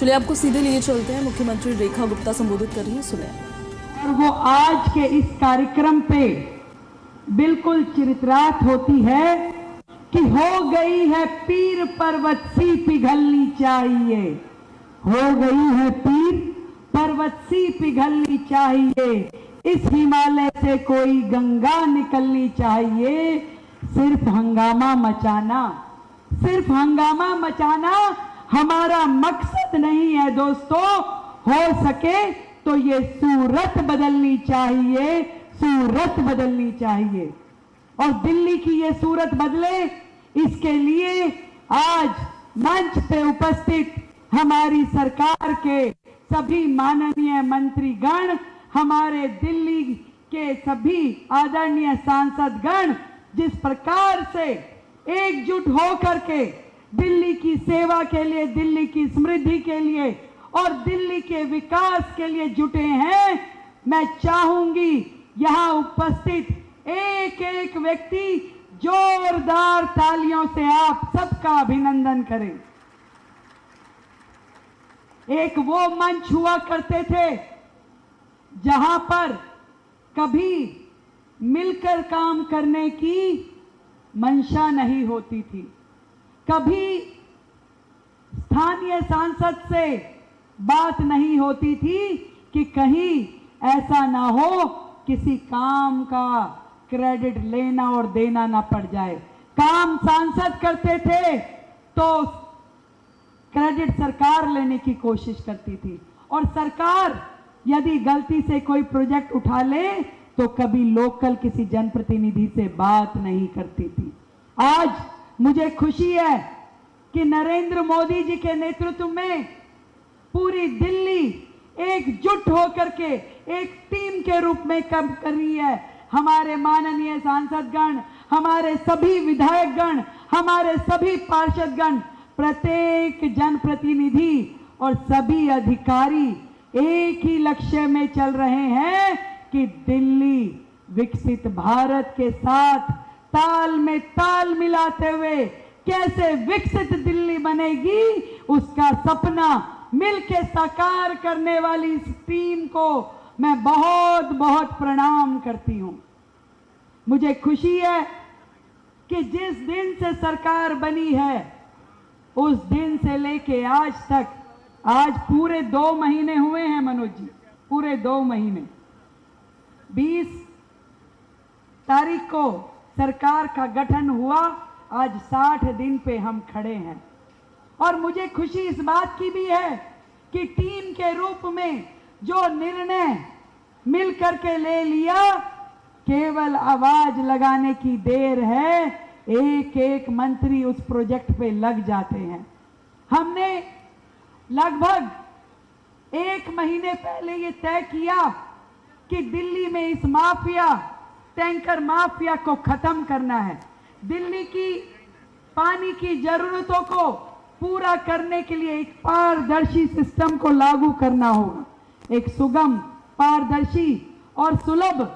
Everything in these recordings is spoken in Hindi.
चलिए आपको सीधे लिए चलते हैं, मुख्यमंत्री रेखा गुप्ता संबोधित कर रही है, सुने। और वो आज के इस कार्यक्रम पे बिल्कुल चिरित्रात होती है कि हो गई है पीर पर्वत सी पिघलनी चाहिए, हो गई है पीर पर्वत सी पिघलनी चाहिए, इस हिमालय से कोई गंगा निकलनी चाहिए, सिर्फ हंगामा मचाना, सिर्फ हंगामा मचाना हमारा मकसद नहीं है दोस्तों। हो सके तो ये सूरत बदलनी चाहिए, सूरत बदलनी चाहिए। और दिल्ली की ये सूरत बदले, इसके लिए आज मंच पे उपस्थित हमारी सरकार के सभी माननीय मंत्रीगण, हमारे दिल्ली के सभी आदरणीय सांसदगण जिस प्रकार से एकजुट होकर के दिल्ली की सेवा के लिए, दिल्ली की समृद्धि के लिए और दिल्ली के विकास के लिए जुटे हैं, मैं चाहूंगी यहां उपस्थित एक एक व्यक्ति जोरदार तालियों से आप सबका अभिनंदन करें। एक वो मंच हुआ करते थे जहां पर कभी मिलकर काम करने की मंशा नहीं होती थी, कभी स्थानीय सांसद से बात नहीं होती थी कि कहीं ऐसा ना हो किसी काम का क्रेडिट लेना और देना ना पड़ जाए। काम सांसद करते थे तो क्रेडिट सरकार लेने की कोशिश करती थी, और सरकार यदि गलती से कोई प्रोजेक्ट उठा ले तो कभी लोकल किसी जनप्रतिनिधि से बात नहीं करती थी। आज मुझे खुशी है कि नरेंद्र मोदी जी के नेतृत्व में पूरी दिल्ली एकजुट होकर के एक टीम के रूप में काम कर रही है। हमारे माननीय सांसदगण, हमारे सभी विधायकगण, हमारे सभी पार्षदगण, प्रत्येक जनप्रतिनिधि और सभी अधिकारी एक ही लक्ष्य में चल रहे हैं कि दिल्ली विकसित भारत के साथ ताल में ताल मिलाते हुए कैसे विकसित दिल्ली बनेगी, उसका सपना मिलकर साकार करने वाली इस टीम को मैं बहुत बहुत प्रणाम करती हूं। मुझे खुशी है कि जिस दिन से सरकार बनी है उस दिन से लेके आज तक, आज पूरे 2 महीने हुए हैं मनोज जी, पूरे 2 महीने। 20 तारीख को सरकार का गठन हुआ, आज 60 दिन पे हम खड़े हैं। और मुझे खुशी इस बात की भी है कि टीम के रूप में जो निर्णय मिल करके ले लिया, केवल आवाज लगाने की देर है, एक एक मंत्री उस प्रोजेक्ट पे लग जाते हैं। हमने लगभग 1 महीने पहले ये तय किया कि दिल्ली में इस माफिया, टैंकर माफिया को खत्म करना है। दिल्ली की पानी की जरूरतों को पूरा करने के लिए एक पारदर्शी सिस्टम को लागू करना होगा। एक सुगम, पारदर्शी और सुलभ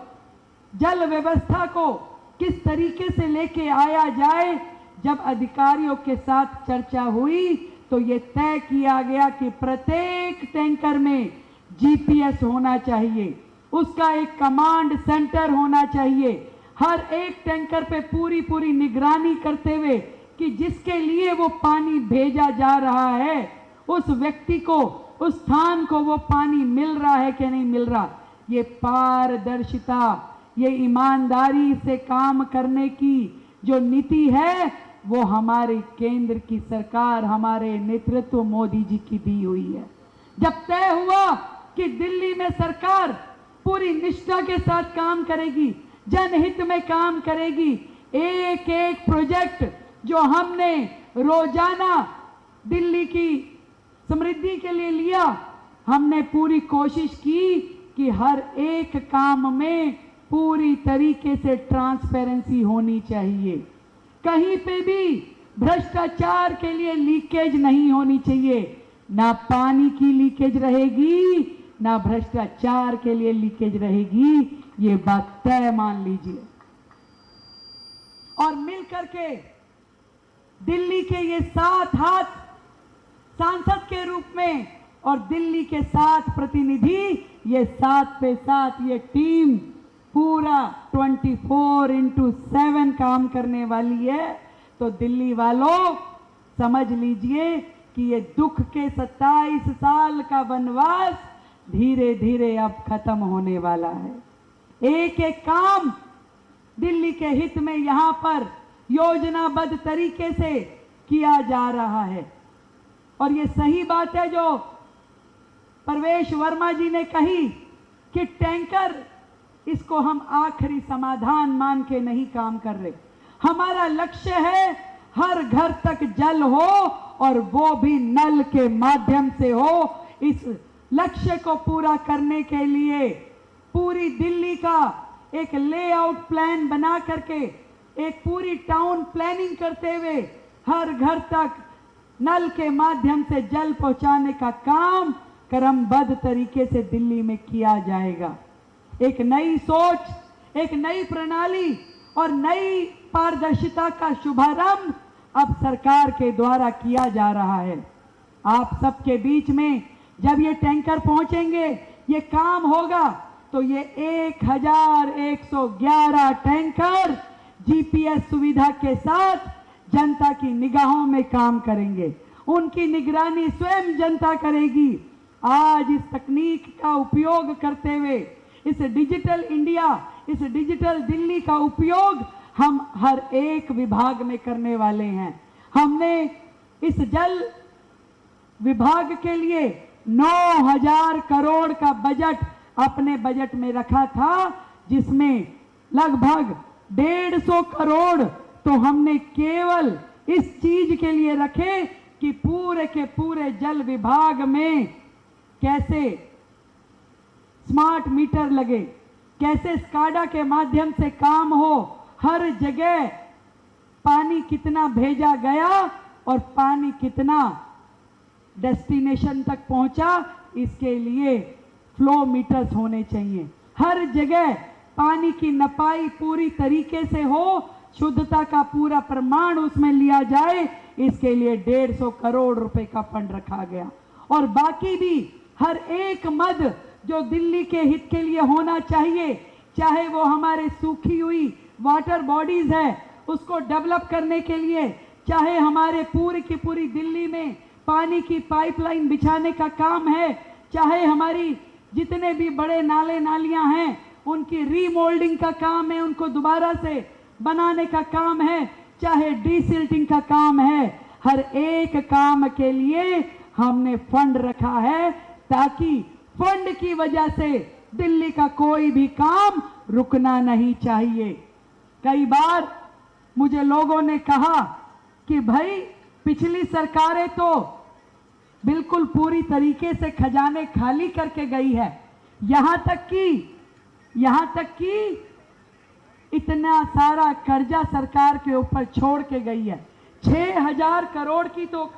जल व्यवस्था को किस तरीके से लेके आया जाए, जब अधिकारियों के साथ चर्चा हुई तो ये तय किया गया कि प्रत्येक टैंकर में जीपीएस होना चाहिए, उसका एक कमांड सेंटर होना चाहिए, हर एक टैंकर पे पूरी निगरानी करते हुए कि जिसके लिए वो पानी भेजा जा रहा है उस व्यक्ति को, उस स्थान को वो पानी मिल रहा है कि नहीं मिल रहा। ये पारदर्शिता, ये ईमानदारी से काम करने की जो नीति है वो हमारे केंद्र की सरकार, हमारे नेतृत्व मोदी जी की दी हुई है। जब तय हुआ कि दिल्ली में सरकार पूरी निष्ठा के साथ काम करेगी, जनहित में काम करेगी, एक एक प्रोजेक्ट जो हमने रोजाना दिल्ली की समृद्धि के लिए लिया, हमने पूरी कोशिश की कि हर एक काम में पूरी तरीके से ट्रांसपेरेंसी होनी चाहिए। कहीं पे भी भ्रष्टाचार के लिए लीकेज नहीं होनी चाहिए। ना पानी की लीकेज रहेगी, ना भ्रष्टाचार के लिए लीकेज रहेगी, ये बात तय मान लीजिए। और मिलकर के दिल्ली के ये 7 हाथ सांसद के रूप में और दिल्ली के 7 प्रतिनिधि, ये 7 पे 7 ये टीम पूरा 24/7 काम करने वाली है। तो दिल्ली वालों समझ लीजिए कि ये दुख के 27 साल का वनवास धीरे धीरे अब खत्म होने वाला है। एक एक काम दिल्ली के हित में यहाँ पर योजनाबद्ध तरीके से किया जा रहा है। और ये सही बात है जो परवेश वर्मा जी ने कही कि टैंकर, इसको हम आखिरी समाधान मान के नहीं काम कर रहे। हमारा लक्ष्य है हर घर तक जल हो और वो भी नल के माध्यम से हो। इस लक्ष्य को पूरा करने के लिए पूरी दिल्ली का एक लेआउट प्लान बना करके, एक पूरी टाउन प्लानिंग करते हुए हर घर तक नल के माध्यम से जल पहुंचाने का काम क्रमबद्ध तरीके से दिल्ली में किया जाएगा। एक नई सोच, एक नई प्रणाली और नई पारदर्शिता का शुभारंभ अब सरकार के द्वारा किया जा रहा है। आप सबके बीच में जब ये टैंकर पहुंचेंगे, ये काम होगा, तो ये 1111 टैंकर जीपीएस सुविधा के साथ जनता की निगाहों में काम करेंगे। उनकी निगरानी स्वयं जनता करेगी। आज इस तकनीक का उपयोग करते हुए, इस डिजिटल इंडिया, इस डिजिटल दिल्ली का उपयोग हम हर एक विभाग में करने वाले हैं। हमने इस जल विभाग के लिए 9,000 करोड़ का बजट अपने बजट में रखा था, जिसमें लगभग 150 करोड़ तो हमने केवल इस चीज के लिए रखे कि पूरे के पूरे जल विभाग में कैसे स्मार्ट मीटर लगे, कैसे स्काडा के माध्यम से काम हो, हर जगह पानी कितना भेजा गया और पानी कितना डेस्टिनेशन तक पहुंचा, इसके लिए फ्लो मीटर्स होने चाहिए। हर जगह पानी की नपाई पूरी तरीके से हो, शुद्धता का पूरा प्रमाण उसमें लिया जाए, इसके लिए 150 करोड़ रुपए का फंड रखा गया। और बाकी भी हर एक मद जो दिल्ली के हित के लिए होना चाहिए, चाहे वो हमारे सूखी हुई वाटर बॉडीज है उसको डेवलप करने के लिए, चाहे हमारे पूरी की पूरी दिल्ली में पानी की पाइपलाइन बिछाने का काम है, चाहे हमारी जितने भी बड़े नाले नालियां हैं उनकी रीमोल्डिंग का काम है, उनको दोबारा से बनाने का काम है, चाहे डीसिल्टिंग का काम है, हर एक काम के लिए हमने फंड रखा है, ताकि फंड की वजह से दिल्ली का कोई भी काम रुकना नहीं चाहिए। कई बार मुझे लोगों ने कहा कि भाई पिछली सरकारें तो बिल्कुल पूरी तरीके से खजाने खाली करके गई है, यहां तक कि इतना सारा कर्जा सरकार के ऊपर छोड़ के गई है। 6,000 करोड़ की तो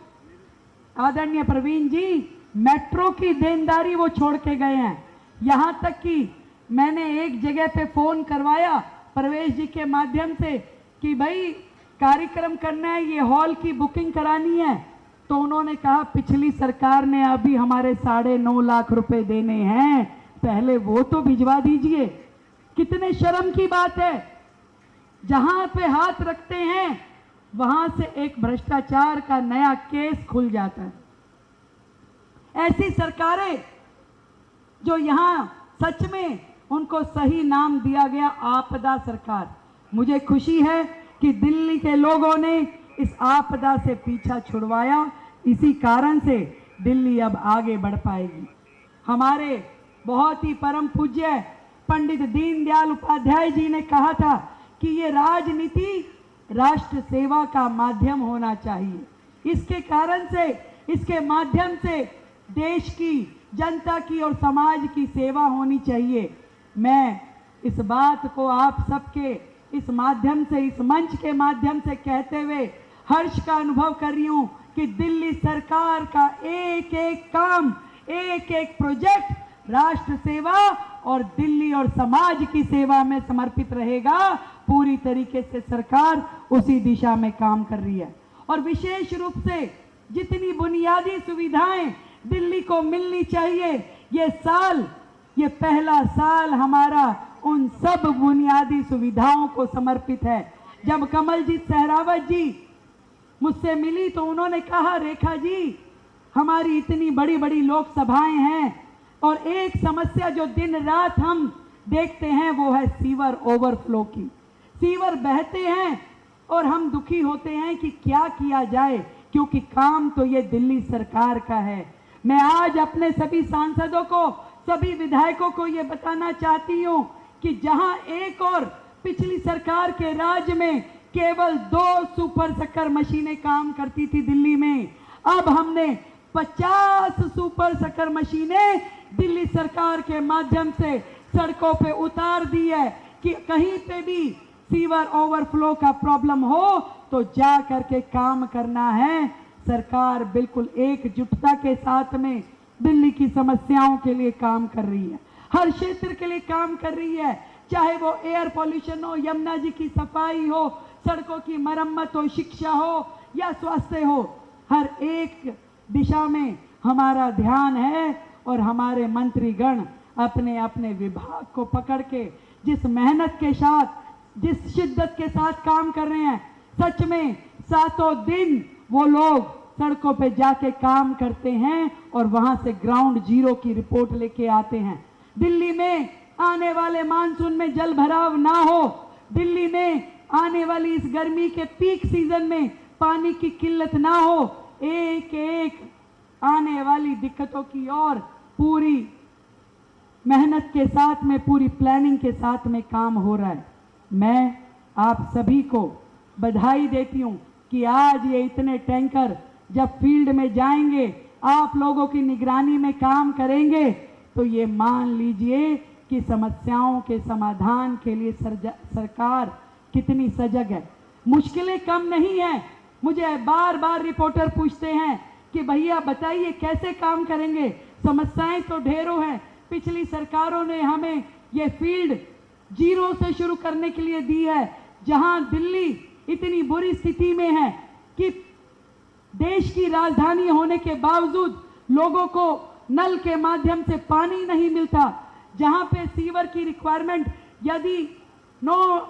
आदरणीय प्रवीण जी मेट्रो की देनदारी वो छोड़ के गए हैं। यहां तक कि मैंने एक जगह पे फोन करवाया परवेश जी के माध्यम से कि भाई कार्यक्रम करना है, ये हॉल की बुकिंग करानी है, तो उन्होंने कहा पिछली सरकार ने अभी हमारे 9.5 लाख रुपए देने हैं, पहले वो तो भिजवा दीजिए। कितने शर्म की बात है, जहां पे हाथ रखते हैं वहां से एक भ्रष्टाचार का नया केस खुल जाता है। ऐसी सरकारें जो यहां सच में उनको सही नाम दिया गया आपदा सरकार। मुझे खुशी है कि दिल्ली के लोगों ने इस आपदा से पीछा छुड़वाया, इसी कारण से दिल्ली अब आगे बढ़ पाएगी। हमारे बहुत ही परम पूज्य पंडित दीनदयाल उपाध्याय जी ने कहा था कि ये राजनीति राष्ट्र सेवा का माध्यम होना चाहिए। इसके कारण से, इसके माध्यम से देश की, जनता की और समाज की सेवा होनी चाहिए। मैं इस बात को आप सबके इस माध्यम से, इस मंच के माध्यम से कहते हुए हर्ष का अनुभव कर रही हूं कि दिल्ली सरकार का एक एक काम, एक एक प्रोजेक्ट राष्ट्र सेवा और दिल्ली और समाज की सेवा में समर्पित रहेगा। पूरी तरीके से सरकार उसी दिशा में काम कर रही है। और विशेष रूप से जितनी बुनियादी सुविधाएं दिल्ली को मिलनी चाहिए, ये पहला साल हमारा उन सब बुनियादी सुविधाओं को समर्पित है। जब कमलजीत सहरावत जी मुझसे मिली तो उन्होंने कहा, रेखा जी हमारी इतनी बड़ी बड़ी लोकसभाएं हैं और एक समस्या जो दिन रात हम देखते हैं वो है सीवर ओवरफ्लो की। सीवर बहते हैं और हम दुखी होते हैं कि क्या किया जाए, क्योंकि काम तो ये दिल्ली सरकार का है। मैं आज अपने सभी सांसदों को, सभी विधायकों को ये बताना चाहती हूँ कि जहां एक और पिछली सरकार के राज में केवल 2 सुपर शक्कर मशीनें काम करती थी दिल्ली में, अब हमने 50 सुपर शक्कर मशीनें दिल्ली सरकार के माध्यम से सड़कों पे उतार दी है कि कहीं पे भी सीवर ओवरफ्लो का प्रॉब्लम हो तो जा करके काम करना है। सरकार बिल्कुल एकजुटता के साथ में दिल्ली की समस्याओं के लिए काम कर रही है, हर क्षेत्र के लिए काम कर रही है, चाहे वो एयर पॉल्यूशन हो, यमुना जी की सफाई हो, सड़कों की मरम्मत हो, शिक्षा हो या स्वास्थ्य हो, हर एक दिशा में हमारा ध्यान है। और हमारे मंत्रीगण अपने अपने विभाग को पकड़ के जिस मेहनत के साथ, जिस शिद्दत के साथ काम कर रहे हैं, सच में 7 दिन वो लोग सड़कों पे जाके काम करते हैं और वहां से ग्राउंड जीरो की रिपोर्ट लेके आते हैं। दिल्ली में आने वाले मानसून में जल भराव ना हो, दिल्ली में आने वाली इस गर्मी के पीक सीजन में पानी की किल्लत ना हो, एक एक आने वाली दिक्कतों की ओर पूरी मेहनत के साथ में, पूरी प्लानिंग के साथ में काम हो रहा है। मैं आप सभी को बधाई देती हूं कि आज ये इतने टैंकर जब फील्ड में जाएंगे, आप लोगों की निगरानी में काम करेंगे, तो ये मान लीजिए कि समस्याओं के समाधान के लिए सरकार कितनी सजग है। मुश्किलें कम नहीं हैं। मुझे बार बार रिपोर्टर पूछते हैं कि भैया बताइए कैसे काम करेंगे, समस्याएं तो ढेरों हैं। पिछली सरकारों ने हमें ये फील्ड जीरो से शुरू करने के लिए दी है, जहां दिल्ली इतनी बुरी स्थिति में है कि देश की राजधानी होने के बावजूद लोगों को नल के माध्यम से पानी नहीं मिलता, जहां पे सीवर की रिक्वायरमेंट यदि 9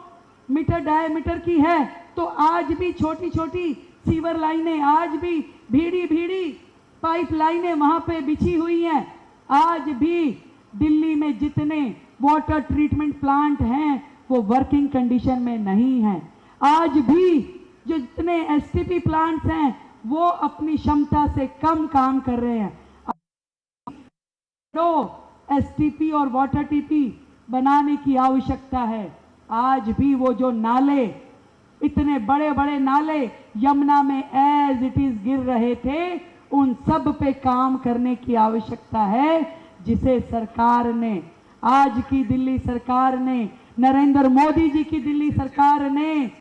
मीटर डायमीटर की है तो आज भी छोटी छोटी सीवर लाइनें, आज भी भीड़ी पाइप लाइनें वहां पे बिछी हुई हैं। आज भी दिल्ली में जितने वाटर ट्रीटमेंट प्लांट हैं वो वर्किंग कंडीशन में नहीं हैं। आज भी जो जितने एसटीपी प्लांट्स हैं वो अपनी क्षमता से कम काम कर रहे हैं। तो एसटीपी और वाटर टीपी बनाने की आवश्यकता है। आज भी वो जो नाले, इतने बड़े बड़े नाले यमुना में एज इट इज गिर रहे थे, उन सब पे काम करने की आवश्यकता है, जिसे सरकार ने, आज की दिल्ली सरकार ने, नरेंद्र मोदी जी की दिल्ली सरकार ने